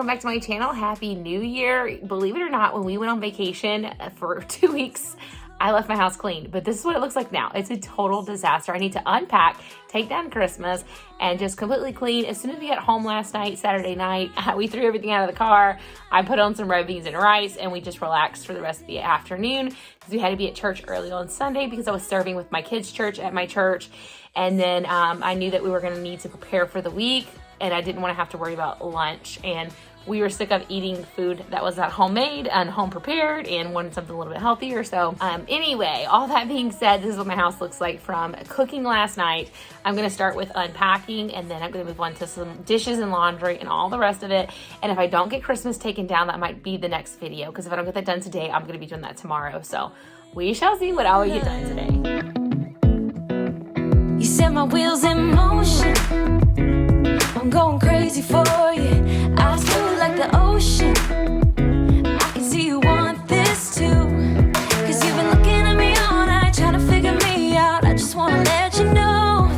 back to my channel. Happy New Year. Believe it or not, when we went on vacation for 2 weeks, I left my house clean, but this is what it looks like now. It's a total disaster. I need to unpack, take down Christmas, and just completely clean. As soon as we got home last night, Saturday night, we threw everything out of the car. I put on some red beans and rice, and we just relaxed for the rest of the afternoon because we had to be at church early on Sunday because I was serving with my kids' church at my church. And then I knew that we were gonna need to prepare for the week, and I didn't wanna have to worry about lunch. And we were sick of eating food that was not homemade and home prepared and wanted something a little bit healthier. So anyway, all that being said, this is what my house looks like from cooking last night. I'm gonna start with unpacking, and then I'm gonna move on to some dishes and laundry and all the rest of it. And if I don't get Christmas taken down, that might be the next video, because if I don't get that done today, I'm gonna be doing that tomorrow. So we shall see what I will get done today. You set my wheels in motion. I'm going crazy for you. Eyes blue like the ocean. I can see you want this too. Cause you've been looking at me all night, trying to figure me out. I just wanna let you know.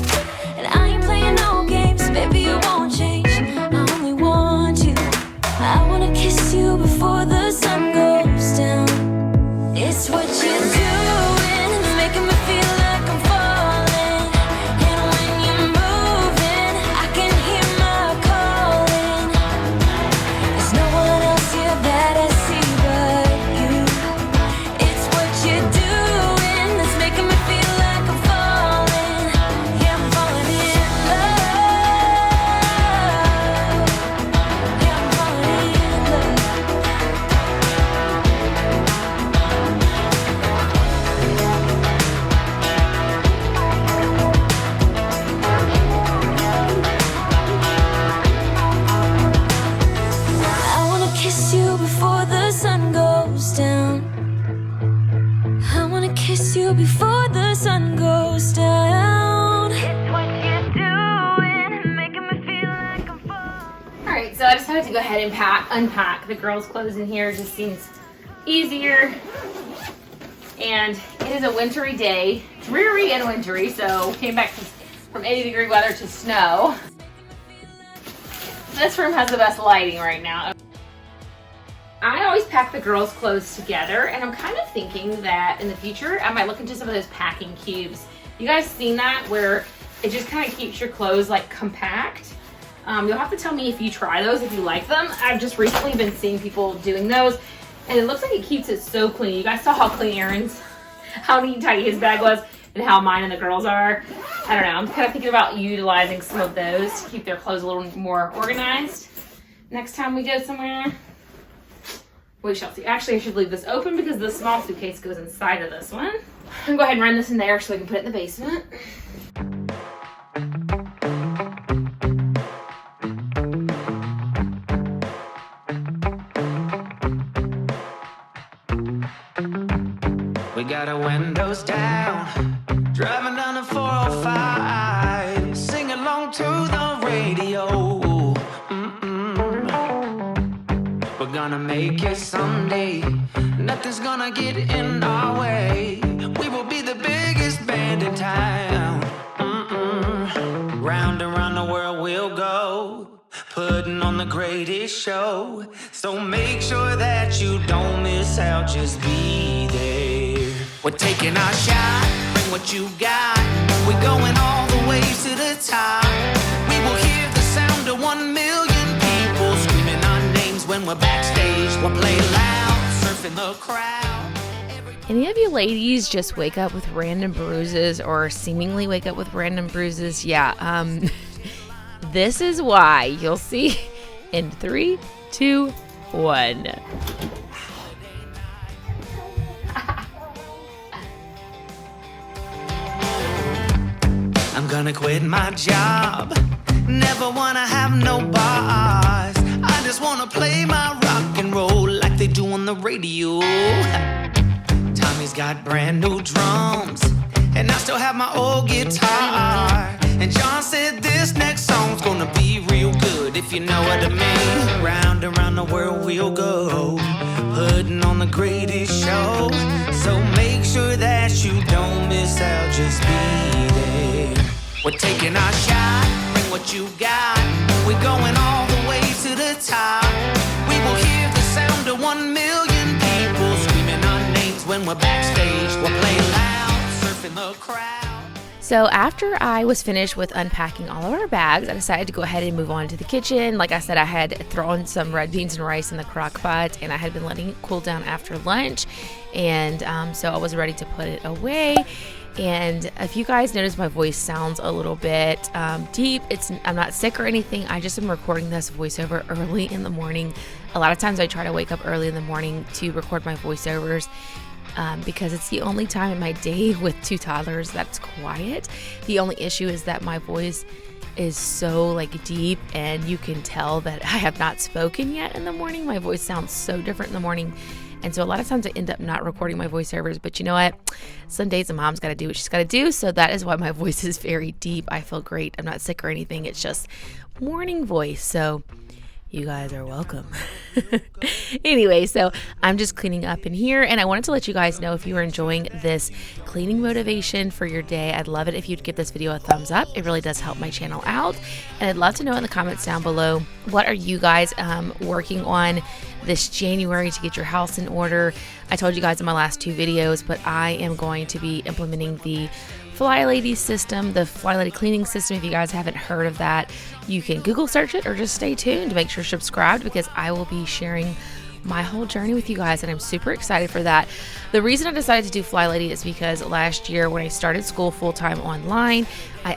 And I ain't playing no games, baby, you won't change. I only want you. I wanna kiss you before the sun goes down. It's what you're doing, it's making me feel like I'm falling. And when you're moving, I can hear my calling. There's no one else here that I see but you. It's what you're doing that's making me feel like I'm falling. Yeah, I'm falling in love. Yeah, I'm falling in love. I wanna kiss you before the sun goes down. I wanna kiss you before the sun goes down. It's what you're doing, making me feel like I'm falling. All right, so I decided to go ahead and unpack the girls' clothes in here. It just seems easier. And it is a wintry day, dreary and wintry, so came back from 80-degree weather to snow. This room has the best lighting right now. I always pack the girls' clothes together, and I'm kind of thinking that in the future, I might look into some of those packing cubes. You guys seen that, where it just kind of keeps your clothes like compact? You'll have to tell me if you try those, if you like them. I've just recently been seeing people doing those, and it looks like it keeps it so clean. You guys saw how clean Aaron's, how neat and tidy his bag was, and how mine and the girls are. I don't know, I'm kind of thinking about utilizing some of those to keep their clothes a little more organized. Next time we go somewhere, we shall see. Actually, I should leave this open because the small suitcase goes inside of this one. I'm gonna go ahead and run this in there so we can put it in the basement. We got our windows down, driving down the 405, sing along to the radio. We're gonna make it someday, nothing's gonna get in our way. We will be the biggest band in town. Round and round the world we'll go, putting on the greatest show. So make sure that you don't miss out, just be there. We're taking our shot, bring what you got. We're going all the way to the top. We will hear the sound of 1 million people screaming our names when we're backstage. We'll play loud, surfing the crowd. Any of you ladies just wake up with random bruises, or seemingly wake up with random bruises? Yeah, this is why. You'll see in 3, 2, 1. I'm gonna quit my job, never wanna have no boss. I just wanna play my rock and roll like they do on the radio. Tommy's got brand new drums, and I still have my old guitar. And John said this next song's gonna be real good, if you know what I mean. Round and round the world we'll go, putting on the greatest show. So make sure that you don't miss out, just be there. We're taking our shot, bring what you got. We're going all the way to the top. when we're backstage. We'll play loud, surfing the crowd. So after I was finished with unpacking all of our bags, I decided to go ahead and move on to the kitchen. Like I said, I had thrown some red beans and rice in the crock pot, and I had been letting it cool down after lunch. And so I was ready to put it away. And if you guys notice, my voice sounds a little bit deep. I'm not sick or anything. I just am recording this voiceover early in the morning. A lot of times I try to wake up early in the morning to record my voiceovers. Because it's the only time in my day with 2 toddlers that's quiet. The only issue is that my voice is so like deep, and you can tell that I have not spoken yet in the morning. My voice sounds so different in the morning. And so a lot of times I end up not recording my voiceovers, but you know what? Some days a mom's got to do what she's got to do. So that is why my voice is very deep. I feel great. I'm not sick or anything. It's just morning voice. So you guys are welcome. Anyway, so I'm just cleaning up in here, and I wanted to let you guys know if you are enjoying this cleaning motivation for your day, I'd love it if you'd give this video a thumbs up. It really does help my channel out, and I'd love to know in the comments down below, what are you guys working on this January to get your house in order? I told you guys in my last 2 videos, but I am going to be implementing the Flylady system, the Flylady cleaning system. If you guys haven't heard of that, you can Google search it or just stay tuned to make sure you're subscribed, because I will be sharing my whole journey with you guys, and I'm super excited for that. The reason I decided to do Flylady is because last year when I started school full-time online, my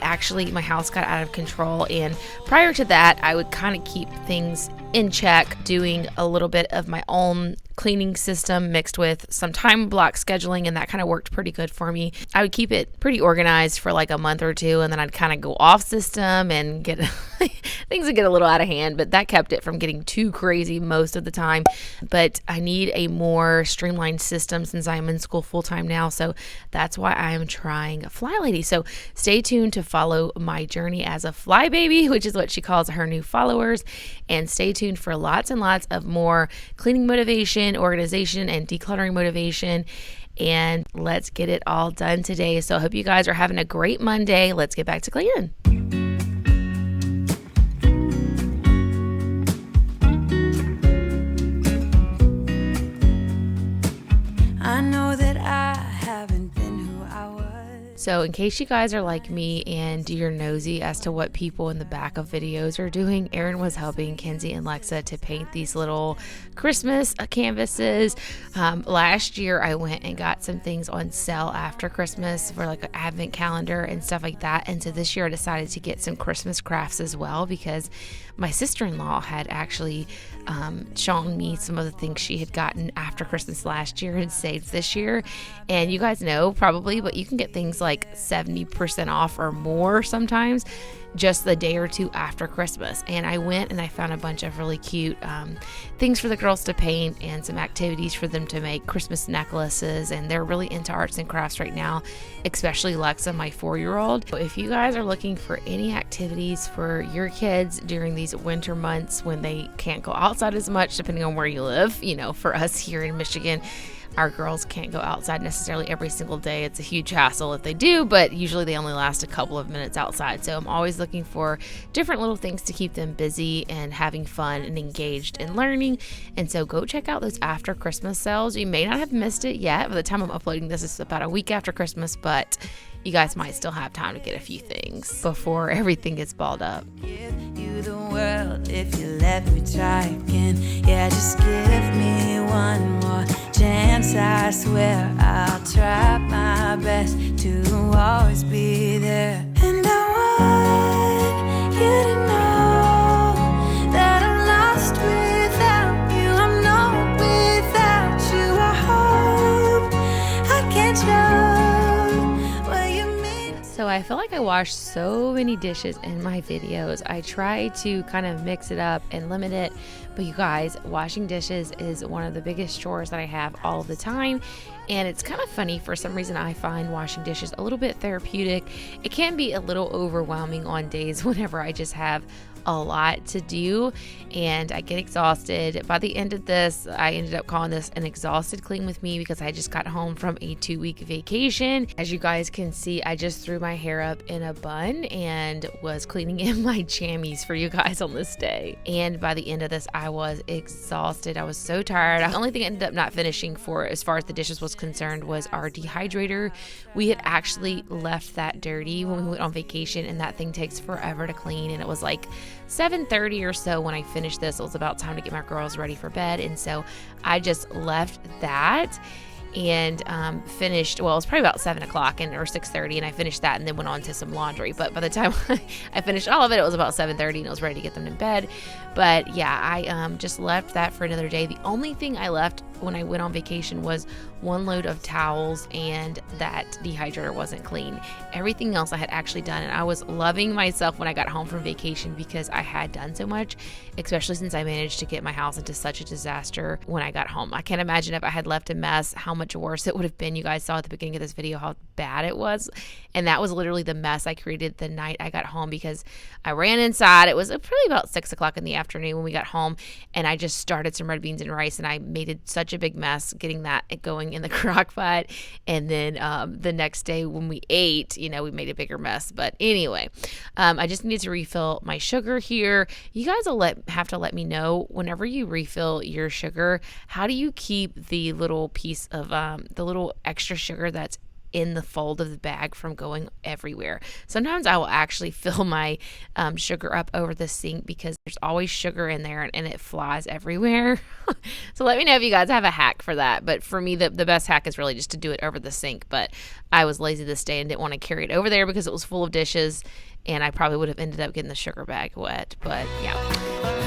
house got out of control, and prior to that I would kind of keep things in check, doing a little bit of my own cleaning system mixed with some time block scheduling, and that kind of worked pretty good for me. I would keep it pretty organized for like a month or 2, and then I'd kind of go off system and get things would get a little out of hand, but that kept it from getting too crazy most of the time. But I need a more streamlined system since I'm in school full-time now, so that's why I'm trying Flylady. So stay tuned to follow my journey as a fly baby, which is what she calls her new followers, and stay tuned for lots and lots of more cleaning motivation, organization, and decluttering motivation. And let's get it all done today. So I hope you guys are having a great Monday. Let's get back to cleaning. I know that I haven't been who I was. So in case you guys are like me and you're nosy as to what people in the back of videos are doing, Erin was helping Kenzie and Lexa to paint these little Christmas canvases. Last year I went and got some things on sale after Christmas for like an advent calendar and stuff like that. And so this year I decided to get some Christmas crafts as well, because my sister-in-law had actually shown me some of the things she had gotten after Christmas last year and saved this year. And you guys know probably, but you can get things like 70% off or more sometimes just the day or 2 after Christmas. And I went and I found a bunch of really cute things for the girls to paint and some activities for them to make Christmas necklaces. And they're really into arts and crafts right now, especially Lexa, my 4-year-old. So if you guys are looking for any activities for your kids during these winter months when they can't go outside as much, depending on where you live, you know, for us here in Michigan, our girls can't go outside necessarily every single day. It's a huge hassle if they do, but usually they only last a couple of minutes outside. So I'm always looking for different little things to keep them busy and having fun and engaged in learning. And so go check out those after Christmas sales. You may not have missed it yet. By the time I'm uploading this, it's about a week after Christmas, but you guys might still have time to get a few things before everything gets balled up. Give you the world if you let me try again. Yeah, just give me one more chance. I swear I'll try my best to always be there. And I want you to know that I'm lost without you. I'm not without you. I hope I can show what you mean. So I feel like I wash so many dishes in my videos. I try to kind of mix it up and limit it, but you guys, washing dishes is one of the biggest chores that I have all the time. And it's kind of funny, for some reason I find washing dishes a little bit therapeutic. It can be a little overwhelming on days whenever I just have a lot to do and I get exhausted. By the end of this, I ended up calling this an exhausted clean with me, because I just got home from a 2-week vacation. As you guys can see, I just threw my hair up in a bun and was cleaning in my jammies for you guys on this day. And by the end of this, I I was exhausted. I was so tired. The only thing I ended up not finishing for as far as the dishes was concerned was our dehydrator. We had actually left that dirty when we went on vacation, and that thing takes forever to clean. And it was like 7:30 or so when I finished this. It was about time to get my girls ready for bed. And so I just left that and finished, well, it was probably about 7 o'clock or 6:30, and I finished that and then went on to some laundry. But by the time I finished all of it, it was about 7:30 and I was ready to get them in bed. But yeah, I just left that for another day. The only thing I left when I went on vacation was one load of towels, and that dehydrator wasn't clean. Everything else I had actually done, and I was loving myself when I got home from vacation because I had done so much, especially since I managed to get my house into such a disaster when I got home. I can't imagine if I had left a mess, how much worse it would have been. You guys saw at the beginning of this video how bad it was, and that was literally the mess I created the night I got home because I ran inside. It was probably about 6 o'clock in the afternoon when we got home, and I just started some red beans and rice, and I made it such a big mess getting that going in the crock pot. And then the next day when we ate, we made a bigger mess. But anyway, I just needed to refill my sugar here. You guys will have to let me know whenever you refill your sugar, how do you keep the little piece of the little extra sugar that's in the fold of the bag from going everywhere. Sometimes I will actually fill my sugar up over the sink because there's always sugar in there and it flies everywhere. So let me know if you guys have a hack for that. But for me, the best hack is really just to do it over the sink. But I was lazy this day and didn't want to carry it over there because it was full of dishes, and I probably would have ended up getting the sugar bag wet. But yeah. Baby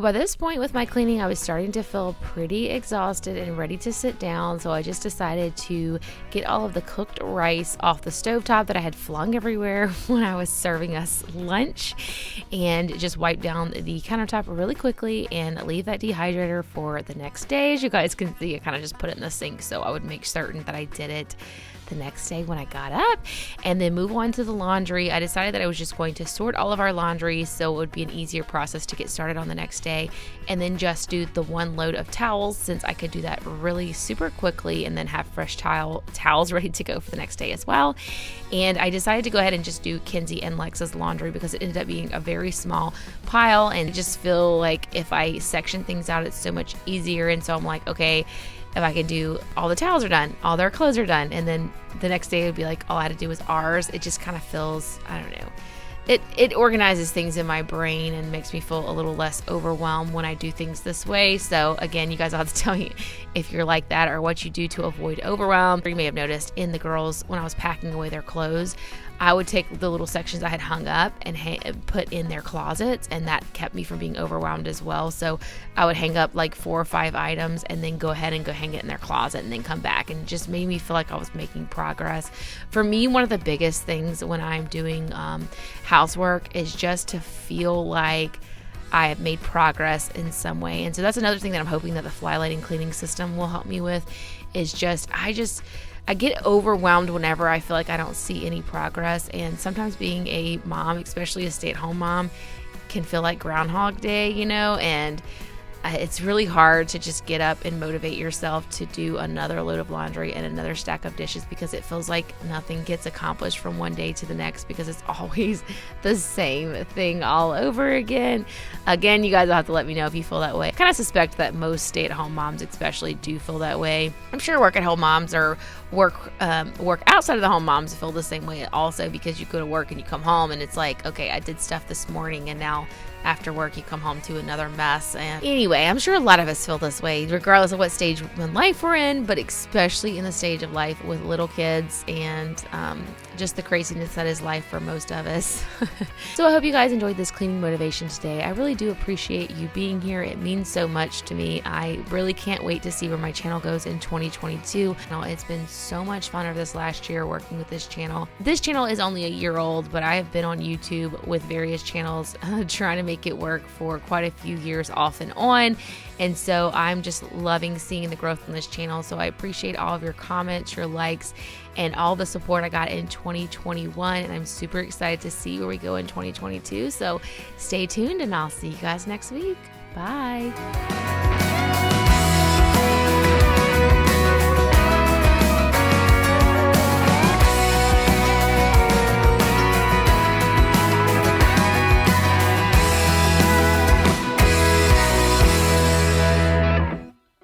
So by this point with my cleaning, I was starting to feel pretty exhausted and ready to sit down. So I just decided to get all of the cooked rice off the stovetop that I had flung everywhere when I was serving us lunch, and just wipe down the countertop really quickly and leave that dehydrator for the next day. As you guys can see, I kind of just put it in the sink so I would make certain that I did it the next day when I got up, and then move on to the laundry. I decided that I was just going to sort all of our laundry so it would be an easier process to get started on the next day, and then just do the one load of towels, since I could do that really super quickly and then have fresh towels ready to go for the next day as well. And I decided to go ahead and just do Kenzie and Lex's laundry because it ended up being a very small pile, and I just feel like if I section things out, it's so much easier. And so I'm like, okay, if I can do all the towels are done, all their clothes are done, and then the next day it would be like all I had to do was ours. It just kind of feels, I don't know. It organizes things in my brain and makes me feel a little less overwhelmed when I do things this way. So again, you guys will have to tell me if you're like that or what you do to avoid overwhelm. You may have noticed in the girls, when I was packing away their clothes, I would take the little sections I had hung up and put in their closets, and that kept me from being overwhelmed as well. So I would hang up like 4 or 5 items and then go ahead and go hang it in their closet and then come back, and it just made me feel like I was making progress. For me, one of the biggest things when I'm doing housework is just to feel like I have made progress in some way. And so that's another thing that I'm hoping that the Flylady cleaning system will help me with, is I get overwhelmed whenever I feel like I don't see any progress. And sometimes being a mom, especially a stay-at-home mom, can feel like Groundhog Day, and it's really hard to just get up and motivate yourself to do another load of laundry and another stack of dishes, because it feels like nothing gets accomplished from one day to the next, because it's always the same thing all over again. Again, you guys will have to let me know if you feel that way. I kind of suspect that most stay-at-home moms especially do feel that way. I'm sure work-at-home moms or work outside of the home moms feel the same way also, because you go to work and you come home and it's like, okay, I did stuff this morning, and now after work you come home to another mess. And anyway, I'm sure a lot of us feel this way regardless of what stage in life we're in, but especially in the stage of life with little kids and just the craziness that is life for most of us. So I hope you guys enjoyed this cleaning motivation today. I really do appreciate you being here. It means so much to me. I really can't wait to see where my channel goes in 2022. It's been so much fun over this last year working with this channel. This channel is only a year old, but I have been on YouTube with various channels trying to make it work for quite a few years off and on. And so I'm just loving seeing the growth on this channel. So I appreciate all of your comments, your likes, and all the support I got in 2021. And I'm super excited to see where we go in 2022. So stay tuned, and I'll see you guys next week. Bye.